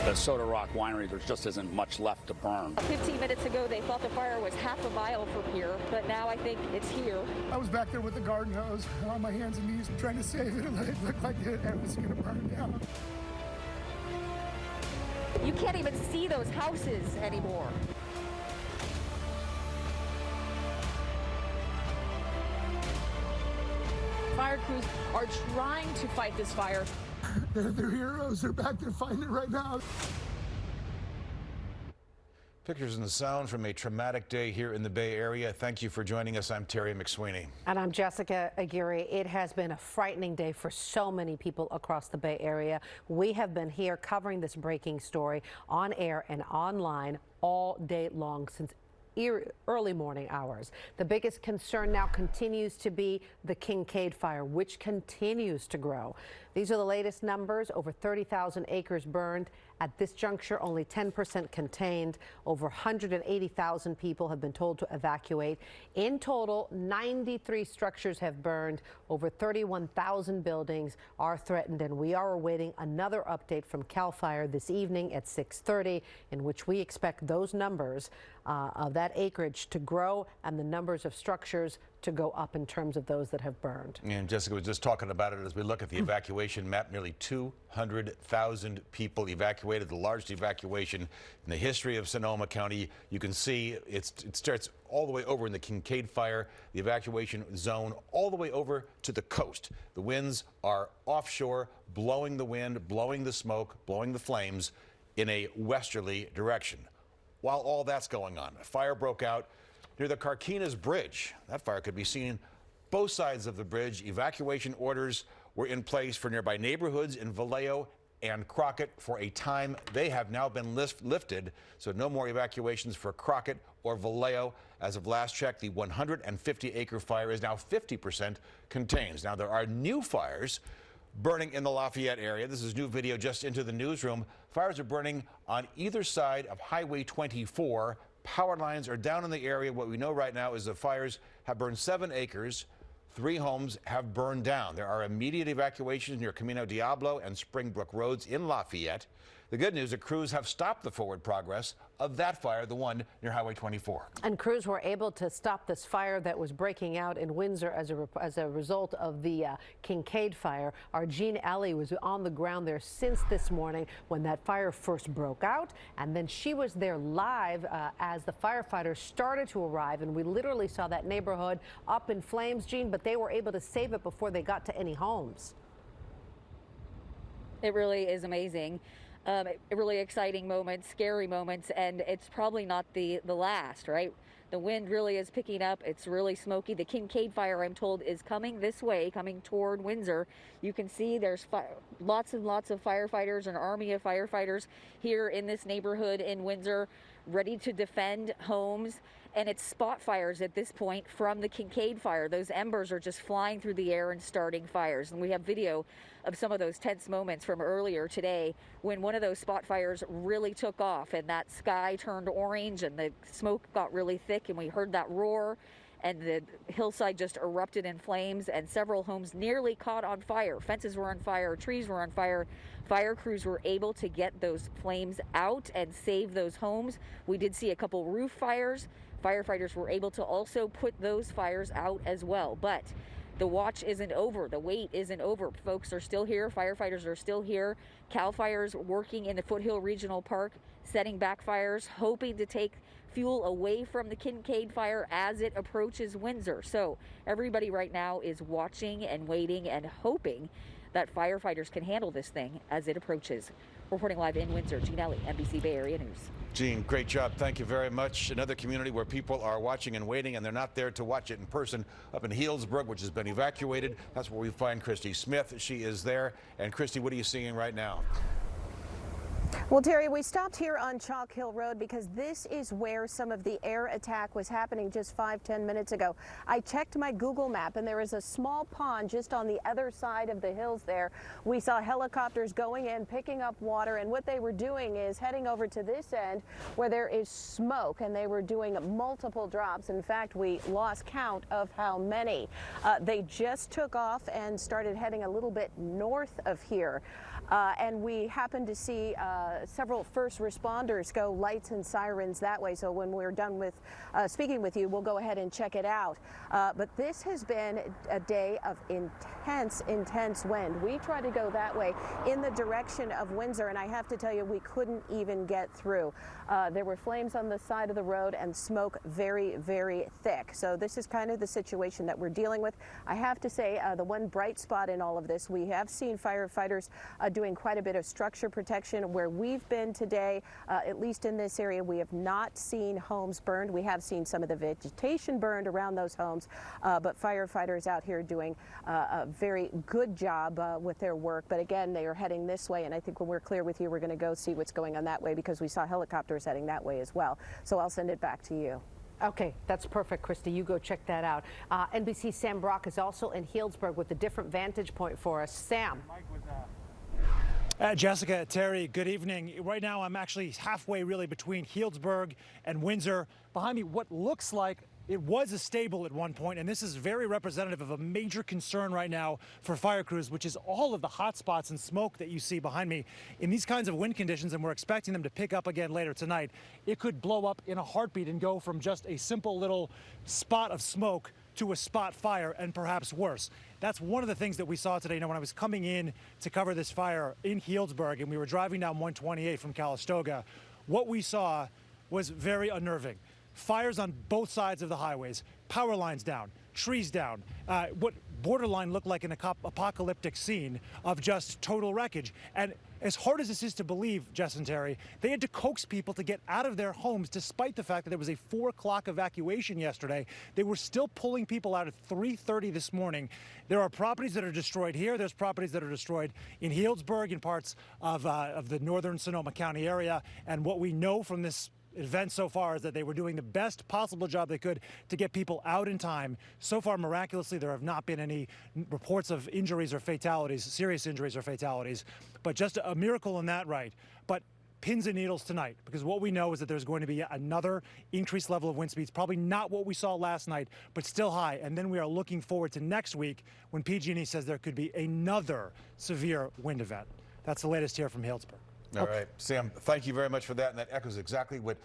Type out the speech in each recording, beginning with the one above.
the Soda Rock Winery, there just isn't much left to burn. 15 minutes ago, they thought the fire was half a mile from here, but now I think it's here. I was back there with the garden hose on my hands and knees trying to save it, and it looked like it was going to burn down. You can't even see those houses anymore. Fire crews are trying to fight this fire. They're heroes. They're back there fighting it right now. Pictures and sound from a traumatic day here in the Bay Area. Thank you for joining us. I'm Terry McSweeney. And I'm Jessica Aguirre. It has been a frightening day for so many people across the Bay Area. We have been here covering this breaking story on air and online all day long since early morning hours. The biggest concern now continues to be the Kincade fire, which continues to grow. These are the latest numbers. Over 30,000 acres burned. At this juncture, only 10% contained. Over 180,000 people have been told to evacuate. In total, 93 structures have burned. Over 31,000 buildings are threatened, and we are awaiting another update from CAL FIRE this evening at 6:30, in which we expect those numbers of that acreage to grow and the numbers of structures to go up in terms of those that have burned. And Jessica was just talking about it as we look at the evacuation map. Nearly 200,000 people evacuated, the largest evacuation in the history of Sonoma County. You can see it starts all the way over in the Kincade fire, the evacuation zone, all the way over to the coast. The winds are offshore, blowing the wind, blowing the smoke, blowing the flames in a westerly direction. While all that's going on, a fire broke out near the Carquinez Bridge. That fire could be seen both sides of the bridge. Evacuation orders were in place for nearby neighborhoods in Vallejo and Crockett for a time. They have now been lifted, so no more evacuations for Crockett or Vallejo. As of last check, the 150-acre fire is now 50% contained. Now, there are new fires burning in the Lafayette area. This is new video just into the newsroom. Fires are burning on either side of Highway 24. Power lines are down in the area. What we know right now is the fires have burned 7 acres. 3 homes have burned down. There are immediate evacuations near Camino Diablo and Springbrook Roads in Lafayette. The good news, the crews have stopped the forward progress of that fire, the one near Highway 24. And crews were able to stop this fire that was breaking out in Windsor as a result of the Kincade fire. Our Jean Alley was on the ground there since this morning when that fire first broke out, and then she was there live as the firefighters started to arrive, and we literally saw that neighborhood up in flames, Jean, but they were able to save it before they got to any homes. It really is amazing. Really exciting moments, scary moments, and it's probably not the last, right? The wind really is picking up. It's really smoky. The Kincade fire, I'm told, is coming this way, coming toward Windsor. You can see there's lots and lots of firefighters, an army of firefighters here in this neighborhood in Windsor, ready to defend homes. And it's spot fires at this point from the Kincade fire. Those embers are just flying through the air and starting fires. And we have video of some of those tense moments from earlier today when one of those spot fires really took off and that sky turned orange and the smoke got really thick and we heard that roar and the hillside just erupted in flames and several homes nearly caught on fire. Fences were on fire, trees were on fire. Fire crews were able to get those flames out and save those homes. We did see a couple roof fires. Firefighters were able to also put those fires out as well. But the watch isn't over. The wait isn't over. Folks are still here. Firefighters are still here. CAL FIRE's working in the Foothill Regional Park, setting back fires, hoping to take fuel away from the Kincade fire as it approaches Windsor. So everybody right now is watching and waiting and hoping that firefighters can handle this thing as it approaches. Reporting live in Windsor, Jean Ellie, NBC Bay Area News. Jean, great job. Thank you very much. Another community where people are watching and waiting, and they're not there to watch it in person, up in Healdsburg, which has been evacuated. That's where we find Christy Smith. She is there. And Christy, what are you seeing right now? Well, Terry, we stopped here on Chalk Hill Road because this is where some of the air attack was happening just 5-10 minutes ago. I checked my Google map and there is a small pond just on the other side of the hills there. We saw helicopters going in, picking up water, and what they were doing is heading over to this end where there is smoke, and they were doing multiple drops. In fact, we lost count of how many. They just took off and started heading a little bit north of here. And we happened to see several first responders go lights and sirens that way. So when we're done with speaking with you, we'll go ahead and check it out. But this has been a day of intense wind. We tried to go that way in the direction of Windsor, and I have to tell you, we couldn't even get through. There were flames on the side of the road and smoke very, very thick. So this is kind of the situation that we're dealing with. I have to say, the one bright spot in all of this, we have seen firefighters doing quite a bit of structure protection. Where we've been today, at least in this area, we have not seen homes burned. We have seen some of the vegetation burned around those homes, but firefighters out here doing a very good job with their work. But again, they are heading this way, and I think when we're clear with you, we're going to go see what's going on that way, because we saw helicopters heading that way as well. So I'll send it back to you. Okay, that's perfect, Christy. You go check that out. NBC's Sam Brock is also in Healdsburg with a different vantage point for us. Sam. Jessica, Terry, good evening. Right now, I'm actually halfway really between Healdsburg and Windsor. Behind me, what looks like it was a stable at one point, and this is very representative of a major concern right now for fire crews, which is all of the hot spots and smoke that you see behind me. In these kinds of wind conditions, and we're expecting them to pick up again later tonight, it could blow up in a heartbeat and go from just a simple little spot of smoke to a spot fire, and perhaps worse. That's one of the things that we saw today. You know, when I was coming in to cover this fire in Healdsburg, and we were driving down 128 from Calistoga, what we saw was very unnerving. Fires on both sides of the highways, power lines down, trees down, what borderline looked like an apocalyptic scene of just total wreckage. And as hard as this is to believe, Jess and Terry, they had to coax people to get out of their homes despite the fact that there was a 4 o'clock evacuation yesterday. They were still pulling people out at 3:30 this morning. There are properties that are destroyed here. There's properties that are destroyed in Healdsburg and parts of the northern Sonoma County area. And what we know from this event so far is that they were doing the best possible job they could to get people out in time. So far, miraculously, there have not been any reports of injuries or fatalities, serious injuries or fatalities, but just a miracle in that right. But pins and needles tonight, because what we know is that there's going to be another increased level of wind speeds, probably not what we saw last night, but still high. And then we are looking forward to next week when PG&E says there could be another severe wind event. That's the latest here from Healdsburg. All right, Sam, thank you very much for that. And that echoes exactly what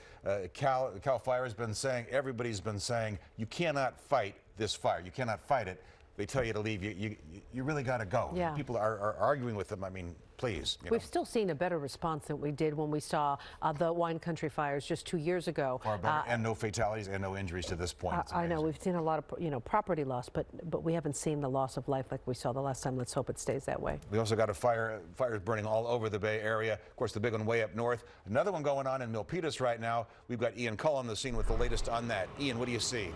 Cal Fire has been saying. Everybody's been saying, you cannot fight this fire. You cannot fight it. They tell you to leave. You really got to go. Yeah. People are arguing with them. I mean, please. We've still seen a better response than we did when we saw the wine country fires just 2 years ago. Far better, and no fatalities and no injuries to this point. I know we've seen a lot of property loss, but we haven't seen the loss of life like we saw the last time. Let's hope it stays that way. We also got fires burning all over the Bay Area. Of course, the big one way up north. Another one going on in Milpitas right now. We've got Ian Cull on the scene with the latest on that. Ian, what do you see?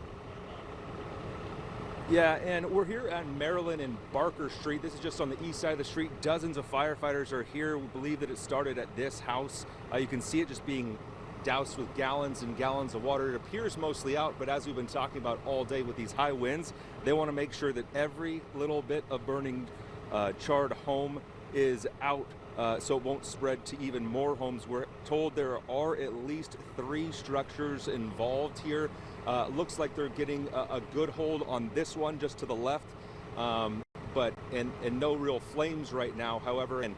Yeah, and we're here at Maryland and Barker Street. This is just on the east side of the street. Dozens of firefighters are here. We believe that it started at this house. You can see it just being doused with gallons and gallons of water. It appears mostly out, but as we've been talking about all day with these high winds, they want to make sure that every little bit of burning charred home is out so it won't spread to even more homes. We're told there are at least 3 structures involved here. Looks like they're getting a good hold on this one just to the left, but no real flames right now. However, and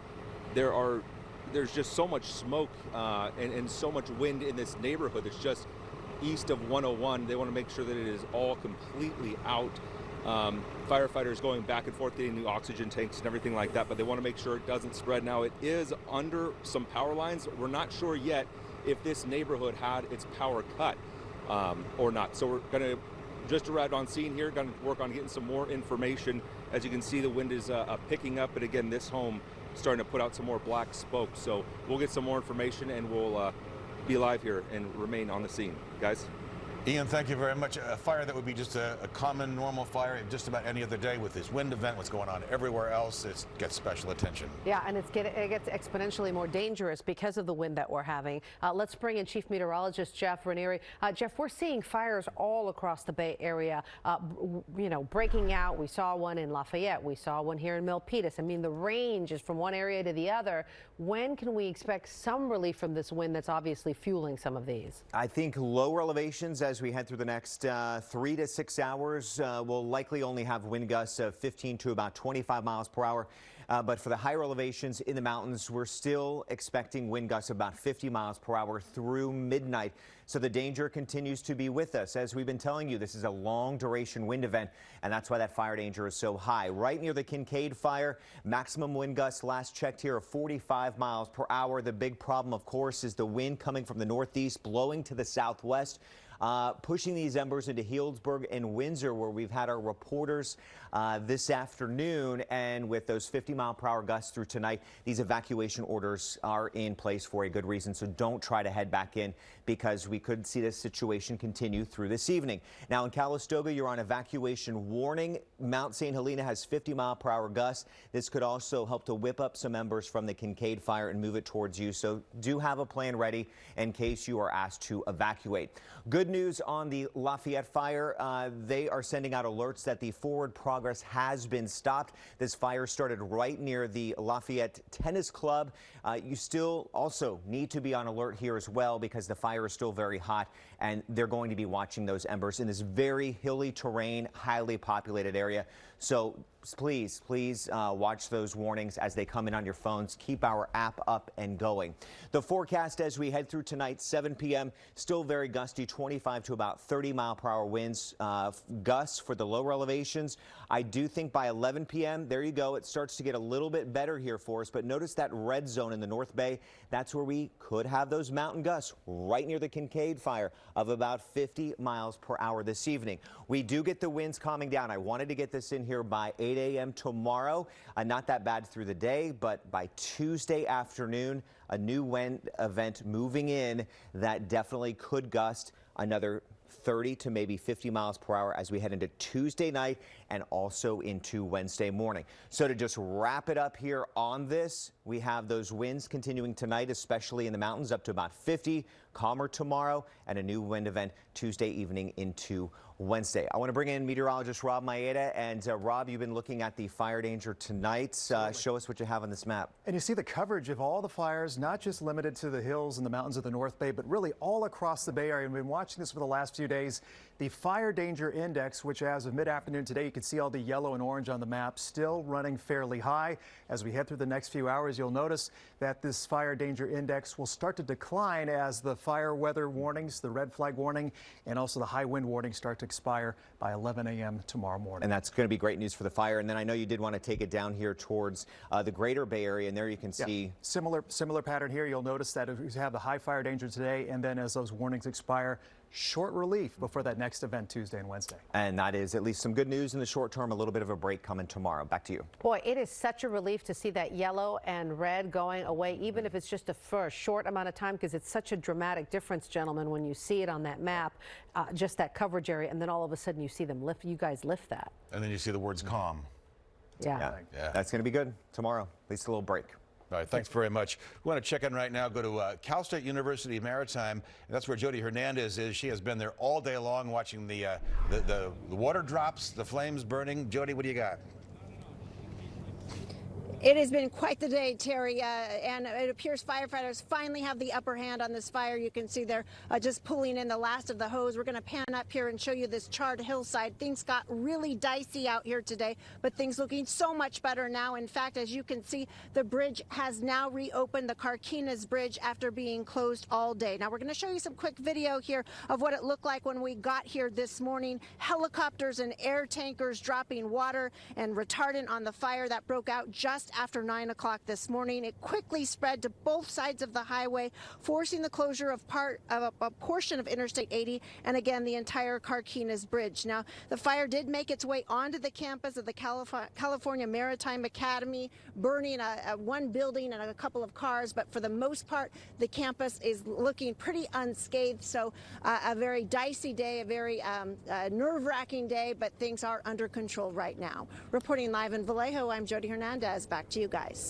there's just so much smoke and so much wind in this neighborhood. It's just east of 101. They want to make sure that it is all completely out. Firefighters going back and forth getting new oxygen tanks and everything like that, but they want to make sure it doesn't spread. Now, it is under some power lines. We're not sure yet if this neighborhood had its power cut or not. So we're going to just arrived on scene here, going to work on getting some more information. As you can see, the wind is picking up, but again, this home starting to put out some more black smoke. So we'll get some more information and we'll be live here and remain on the scene. Guys? Ian, thank you very much. A fire that would be just a common, normal fire just about any other day. With this wind event, what's going on everywhere else, it gets special attention. Yeah, and it gets exponentially more dangerous because of the wind that we're having. Let's bring in Chief Meteorologist Jeff Ranieri. Jeff, we're seeing fires all across the Bay Area, breaking out. We saw one in Lafayette. We saw one here in Milpitas. I mean, the range is from one area to the other. When can we expect some relief from this wind that's obviously fueling some of these? I think lower elevations, as we head through the next 3 to 6 hours. We'll likely only have wind gusts of 15 to about 25 miles per hour. But for the higher elevations in the mountains, we're still expecting wind gusts of about 50 miles per hour through midnight. So the danger continues to be with us. As we've been telling you, this is a long duration wind event, and that's why that fire danger is so high. Right near the Kincade fire, maximum wind gusts last checked here of 45 miles per hour. The big problem, of course, is the wind coming from the northeast, blowing to the southwest. Pushing these embers into Healdsburg and Windsor, where we've had our reporters this afternoon. And with those 50-mile-per-hour gusts through tonight, these evacuation orders are in place for a good reason. So don't try to head back in, because we could see this situation continue through this evening. Now in Calistoga, you're on evacuation warning. Mount St. Helena has 50-mile-per-hour gusts. This could also help to whip up some embers from the Kincade fire and move it towards you. So do have a plan ready in case you are asked to evacuate. Good news on the Lafayette fire. They are sending out alerts that the forward progress has been stopped. This fire started right near the Lafayette Tennis Club. You still also need to be on alert here as well, because the fire is still very hot, and they're going to be watching those embers in this very hilly terrain, highly populated area. So please watch those warnings as they come in on your phones. Keep our app up and going. The forecast as we head through tonight, 7 p.m., still very gusty, 25 to about 30-mile-per-hour winds, gusts for the lower elevations. I do think by 11 p.m., there you go, it starts to get a little bit better here for us. But notice that red zone in the North Bay. That's where we could have those mountain gusts right near the Kincade fire of about 50 miles per hour this evening. We do get the winds calming down. I wanted to get this in here by 8 a.m. tomorrow. Not that bad through the day, but by Tuesday afternoon, a new wind event moving in that definitely could gust another 30 to maybe 50 miles per hour as we head into Tuesday night and also into Wednesday morning. So to just wrap it up here on this, we have those winds continuing tonight, especially in the mountains, up to about 50, calmer tomorrow, and a new wind event Tuesday evening into Wednesday. I want to bring in meteorologist Rob Maeda. And Rob, you've been looking at the fire danger tonight. Show us what you have on this map. And you see the coverage of all the fires, not just limited to the hills and the mountains of the North Bay, but really all across the Bay Area. We've been watching this for the last few days. The fire danger index, which as of mid-afternoon today, you can see all the yellow and orange on the map, still running fairly high. As we head through the next few hours, you'll notice that this fire danger index will start to decline as the fire weather warnings, the red flag warning, and also the high wind warning start to expire by 11 a.m. tomorrow morning. And that's going to be great news for the fire. And then I know you did want to take it down here towards the greater Bay Area, and there you can see similar pattern here. You'll notice that we have the high fire danger today, and then as those warnings expire, short relief before that next event Tuesday and Wednesday. And that is at least some good news in the short term, a little bit of a break coming tomorrow. Back to you. Boy, it is such a relief to see that yellow and red going away, even if it's just for a short amount of time, because it's such a dramatic difference, gentlemen, when you see it on that map, just that coverage area, and then all of a sudden you see them lift, you guys lift that. And then you see the words calm. Yeah. That's going to be good tomorrow, at least a little break. All right, thanks very much. We want to check in right now, go to Cal State University Maritime, and that's where Jody Hernandez is. She has been there all day long watching the water drops, the flames burning. Jody, what do you got? It has been quite the day, Terry, and it appears firefighters finally have the upper hand on this fire. You can see they're just pulling in the last of the hose. We're going to pan up here and show you this charred hillside. Things got really dicey out here today, but things looking so much better now. In fact, as you can see, the bridge has now reopened, the Carquinez Bridge, after being closed all day. Now, we're going to show you some quick video here of what it looked like when we got here this morning. Helicopters and air tankers dropping water and retardant on the fire that broke out just after 9 o'clock this morning. It quickly spread to both sides of the highway, forcing the closure of a portion of Interstate 80 and again the entire Carquinez Bridge. Now, the fire did make its way onto the campus of the California Maritime Academy, burning one building and a couple of cars, but for the most part, the campus is looking pretty unscathed. So a very dicey day, a very nerve-wracking day, but things are under control right now. Reporting live in Vallejo, I'm Jody Hernandez. Back to you guys.